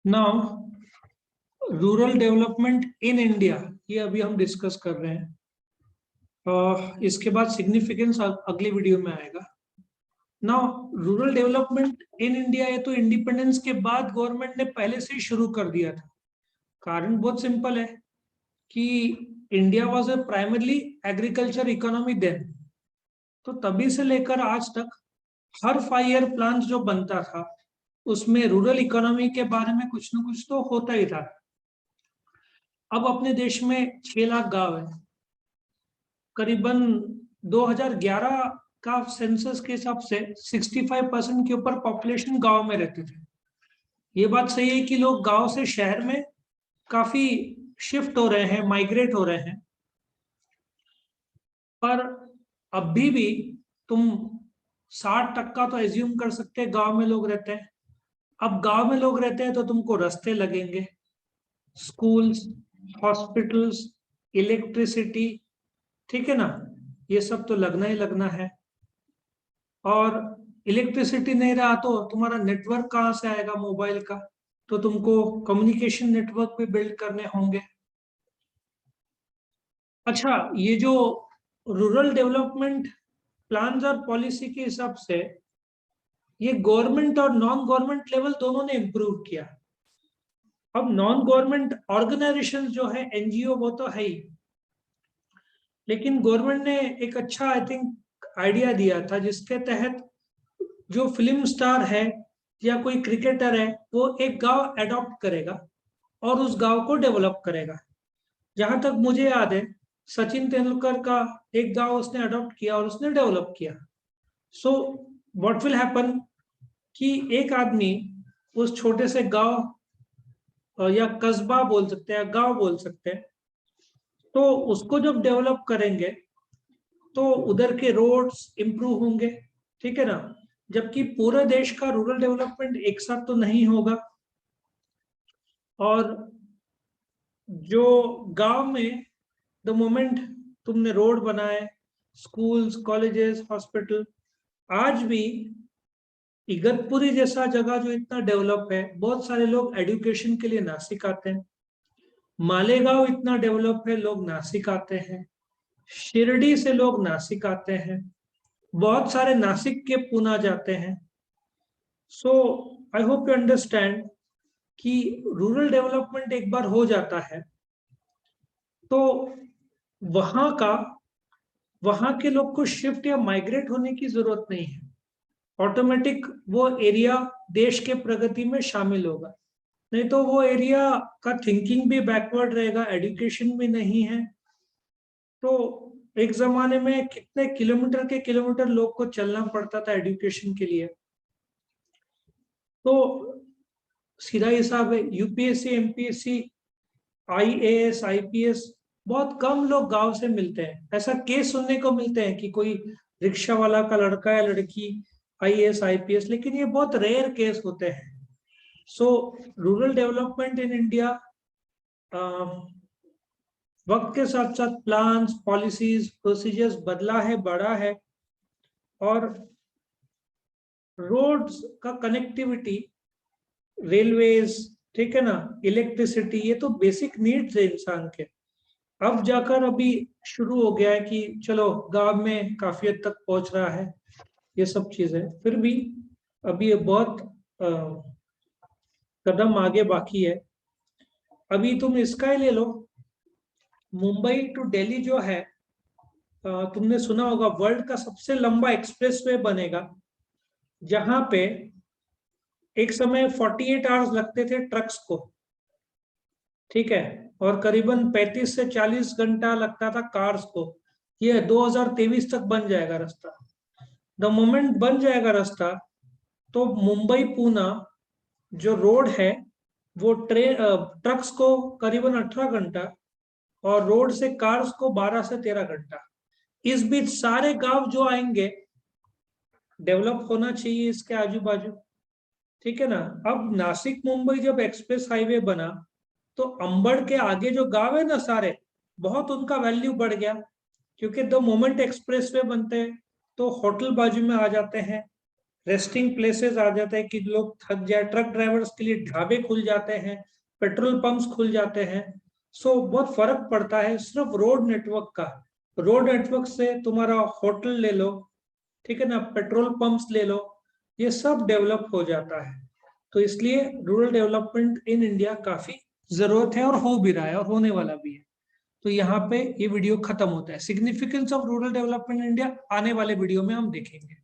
Now rural development in India, ये अभी हम डिस्कस कर रहे हैं। इसके बाद सिग्निफिकेंस अगले वीडियो में आएगा। Now rural development in India, ये तो इंडिपेंडेंस के बाद गवर्नमेंट ने पहले से ही शुरू कर दिया था। कारण बहुत सिंपल है कि India was a primarily agriculture economy then. तो तभी से लेकर आज तक हर 5 ईयर प्लान जो बनता था उसमें रूरल इकोनॉमी के बारे में कुछ ना कुछ तो होता ही था। अब अपने देश में 6 लाख गांव है। करीबन 2011 का सेंसस के हिसाब से 65% के ऊपर पॉपुलेशन गांव में रहते थे। ये बात सही है कि लोग गांव से शहर में काफी शिफ्ट हो रहे हैं, माइग्रेट हो रहे हैं, पर अभी भी तुम 60% तो एज्यूम कर सकते हैं गांव में लोग रहते हैं। अब गांव में लोग रहते हैं तो तुमको रास्ते लगेंगे, स्कूल्स, हॉस्पिटल्स, इलेक्ट्रिसिटी, ठीक है ना, ये सब तो लगना ही लगना है। और इलेक्ट्रिसिटी नहीं रहा तो तुम्हारा नेटवर्क कहाँ से आएगा मोबाइल का, तो तुमको कम्युनिकेशन नेटवर्क भी बिल्ड करने होंगे। अच्छा, ये जो रूरल डेवलपमेंट प्लान्स और पॉलिसी के हिसाब से ये गवर्नमेंट और नॉन गवर्नमेंट लेवल दोनों ने इम्प्रूव किया। अब नॉन गवर्नमेंट ऑर्गेनाइजेशन जो है, एनजीओ, वो तो है ही, लेकिन गवर्नमेंट ने एक अच्छा आई थिंक आइडिया दिया था जिसके तहत जो फिल्म स्टार है या कोई क्रिकेटर है वो एक गांव एडॉप्ट करेगा और उस गांव को डेवलप करेगा। जहां तक मुझे याद है, सचिन तेंदुलकर का एक गांव उसने अडॉप्ट किया और उसने डेवलप किया। सो व्हाट विल हैपन कि एक आदमी उस छोटे से गांव या कस्बा बोल सकते हैं, गांव बोल सकते हैं, तो उसको जब डेवलप करेंगे तो उधर के रोड्स इंप्रूव होंगे, ठीक है ना। जबकि पूरे देश का रूरल डेवलपमेंट एक साथ तो नहीं होगा। और जो गांव में द मोमेंट तुमने रोड बनाए, स्कूल्स, कॉलेजेस, हॉस्पिटल, आज भी इगतपुरी जैसा जगह जो इतना डेवलप है, बहुत सारे लोग एजुकेशन के लिए नासिक आते हैं। मालेगांव इतना डेवलप है, लोग नासिक आते हैं। शिरडी से लोग नासिक आते हैं। बहुत सारे नासिक के पुणे जाते हैं। सो आई होप यू अंडरस्टैंड कि रूरल डेवलपमेंट एक बार हो जाता है तो वहां के लोग को शिफ्ट या माइग्रेट होने की जरूरत नहीं है। ऑटोमेटिक वो एरिया देश के प्रगति में शामिल होगा। नहीं तो वो एरिया का थिंकिंग भी बैकवर्ड रहेगा, एजुकेशन भी नहीं है। तो एक जमाने में कितने किलोमीटर के किलोमीटर लोग को चलना पड़ता था एजुकेशन के लिए। तो सीधा हिसाब है, यूपीएससी, एमपीएससी, आईएएस, आईपीएस, बहुत कम लोग गांव से मिलते हैं। ऐसा केस सुनने को मिलते हैं कि कोई रिक्शा वाला का लड़का या लड़की आईएएस, आईपीएस, लेकिन ये बहुत रेयर केस होते हैं। सो रूरल डेवलपमेंट इन इंडिया वक्त के साथ साथ प्लान्स, पॉलिसीज, प्रोसीजर्स बदला है, बढ़ा है। और रोड्स का कनेक्टिविटी, रेलवेज, ठीक है ना, इलेक्ट्रिसिटी, ये तो बेसिक नीड्स है इंसान के। अब जाकर अभी शुरू हो गया है कि चलो गांव में काफी हद तक पहुंच रहा है ये सब चीजें, फिर भी अभी ये बहुत कदम आगे बाकी है। अभी तुम इसका ही ले लो, मुंबई टू दिल्ली जो है, तुमने सुना होगा वर्ल्ड का सबसे लंबा एक्सप्रेसवे बनेगा, जहां पे एक समय 48 आवर्स लगते थे ट्रक्स को, ठीक है, और करीबन 35 से 40 घंटा लगता था कार्स को। ये 2023 तक बन जाएगा रास्ता। द मोमेंट बन जाएगा रास्ता तो मुंबई पुणे जो रोड है वो ट्रक्स को करीबन 18 घंटा और रोड से कार्स को 12 से 13 घंटा। इस बीच सारे गांव जो आएंगे डेवलप होना चाहिए इसके आजू बाजू, ठीक है ना। अब नासिक मुंबई जब एक्सप्रेस हाईवे बना तो अंबड़ के आगे जो गांव है ना सारे, बहुत उनका वैल्यू बढ़ गया, क्योंकि द मोमेंट एक्सप्रेसवे बनते हैं तो होटल बाजू में आ जाते हैं, रेस्टिंग प्लेसेस आ जाते हैं कि लोग थक जाए, ट्रक ड्राइवर्स के लिए ढाबे खुल जाते हैं, पेट्रोल पंप्स खुल जाते हैं। सो बहुत फर्क पड़ता है सिर्फ रोड नेटवर्क का। रोड नेटवर्क से तुम्हारा होटल ले लो, ठीक है ना, पेट्रोल पंप्स ले लो, ये सब डेवलप हो जाता है। तो इसलिए रूरल डेवलपमेंट इन इंडिया काफी जरूरत है और हो भी रहा है और होने वाला भी है। तो यहाँ पे ये वीडियो खत्म होता है। Significance of rural development in India आने वाले वीडियो में हम देखेंगे।